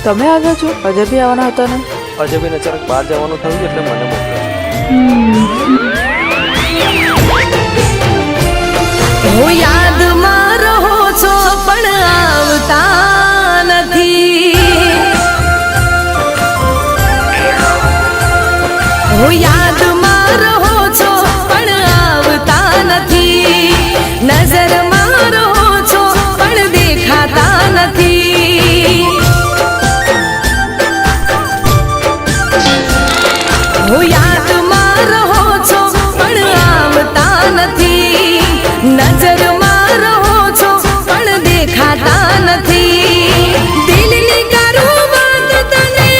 તમે આવ્યા છો? અજય બી આવવાના હતા ને? અજય બેન અચાનક બહાર જવાનું થયું એટલે મને મોકલ્યો. હું યાદમાં રહો છો પણ આવતા નથી. હું યાદમાં રહો છો પણ આવતા નથી. નજરમાં રહો છો પણ દેખાતા નથી. હું યાદમાં રહો છો પણ આવતા નથી. નજરમાં રહો છો પણ દેખાતા નથી. દિલની કરું વાત તને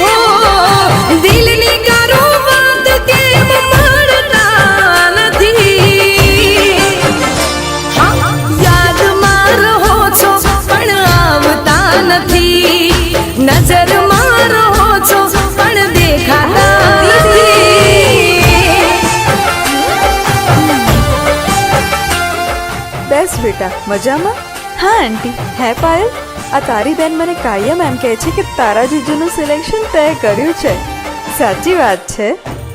હો, દિલની કરું વાત કેમ મળતા નથી. હા, યાદમાં રહો છો પણ આવતા નથી. નજરમાં રહો છો પણ દેખાતા નથી. બેસ બેટા, મજામાં? હા આંટી. હે પાયલ, આ તારી બેન મને કાયમ એમ કહે છે કે તારા જીજુનું સિલેક્શન તે કર્યું છે. સાચી વાત છે?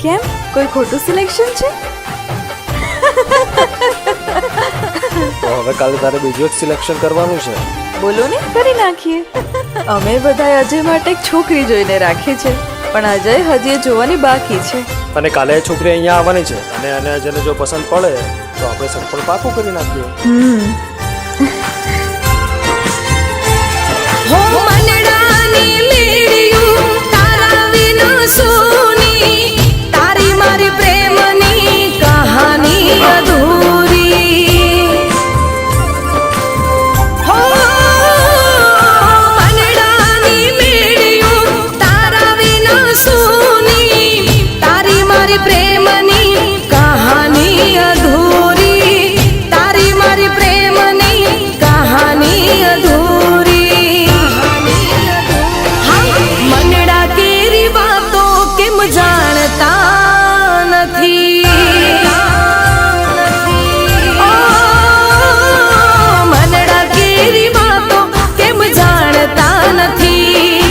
કેમ, કોઈ ખોટું સિલેક્શન છે? તો હવે કાલે તારે બીજું એક સિલેક્શન કરવાનું છે. બોલો ને, કરી નાખીએ. અમે બધા અજય માટે એક છોકરી જોઈને રાખી છે, પણ અજય હજી એ જોવાની બાકી છે. અને કાલે એ છોકરી અહીંયા આવવાની છે અને અજયને જો પસંદ પડે તો આપણે સંપર્ક પાકું કરી નાખીએ. હો મનડાની મેળ્યું તારા વિના સોની. તારી મારી પ્રેમની કહાની અધૂરી. હો મનડાની મેળ્યું તારા વિના સોની. તારી મારી પ્રેમની કહાની અધૂરી. તારી મારી પ્રેમની કહાની અધૂરી. હા, મનડા કેરી વાતો કેમ જાણતા નથી. ઓ, મનડા કેરી વાતો કેમ જાણતા નથી.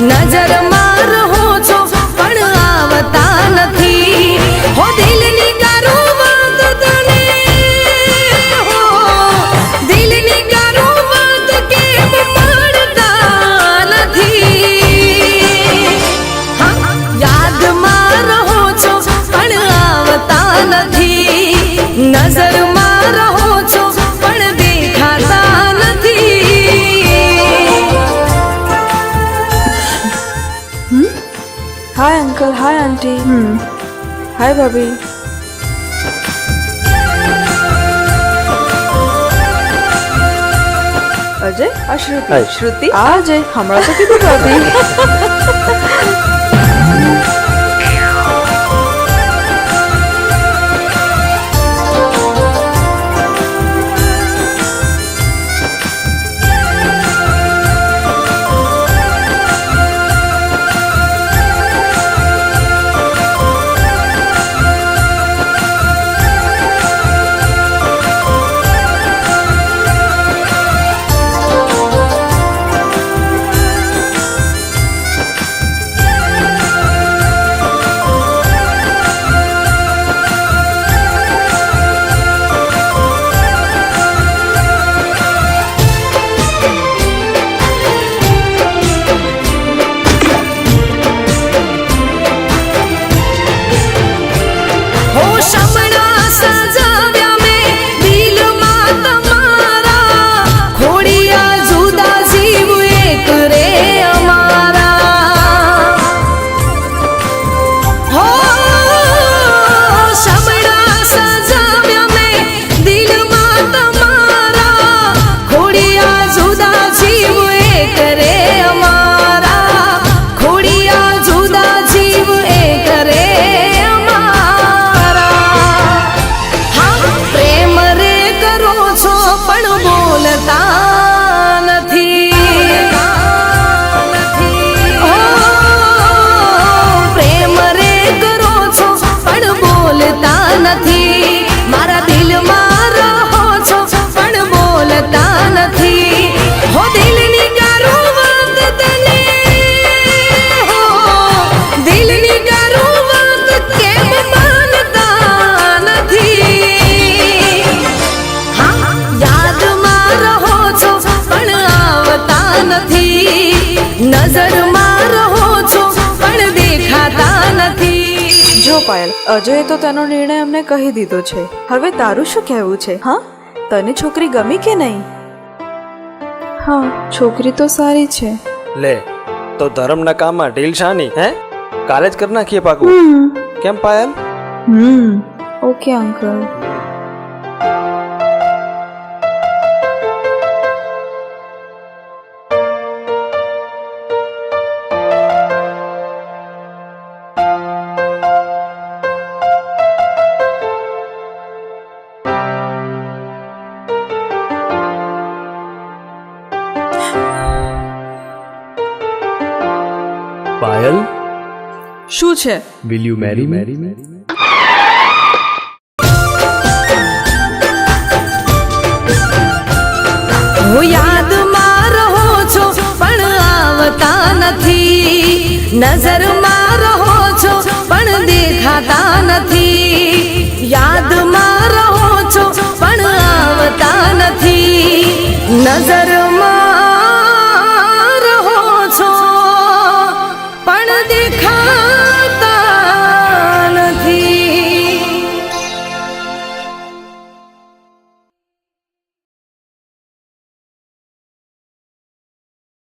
નજરમાં રહો છો પણ આવતા નથી. હો દિલની કરું વાત તને હો, દિલની કરું વાત કેમ મળતા નથી. હા, યાદમાં રહો છો પણ આવતા નથી. નજરમાં રહો છો પણ દેખાતા નથી. હાય અંકલ, હાય આંટી. હાય ભાભી. અજય, આ શ્રુતિ. હાય. શ્રુતિ, આ અજય. હમણાં તો કીધું ભાભી. હો શમણા સજાવ્યા મેં દિલમાં તમારા. ખોડિયા જુદા જીવ એક રે અમારા. હો શમણા સજાવ્યા મેં દિલમાં તમારા. ખોડિયા જુદા જીવ એક રે અમારા. ખોડિયા જુદા જીવ એક રે અમારા. હા, પ્રેમ રે કરો છો પણ બોલતા નથી. ઓ, પ્રેમ રે કરો છો પણ બોલતા નથી. મારા દિલમાં રહો છો પણ બોલતા નથી. હો દિલની કરું વાત અજયે તો તેનો નિર્ણય અમને કહી દીધો છે. હવે તારું શું કહેવું છે? હા, તને છોકરી ગમી કે નહીં? હા, છોકરી તો સારી છે. લે, તો ધર્મના કામમાં ઢીલ શાની? હે, કાલે જ કરી નાખીએ પાકું. કેમ પાયલ? Okay uncle. પાયલ, શું છે? વિલ યુ મેરી મી? હું યાદમાં રહો છો પણ આવતા નથી, નજરમાં રહો છો પણ દેખાતા નથી, યાદમાં રહો છો પણ આવતા નથી, નજરમાં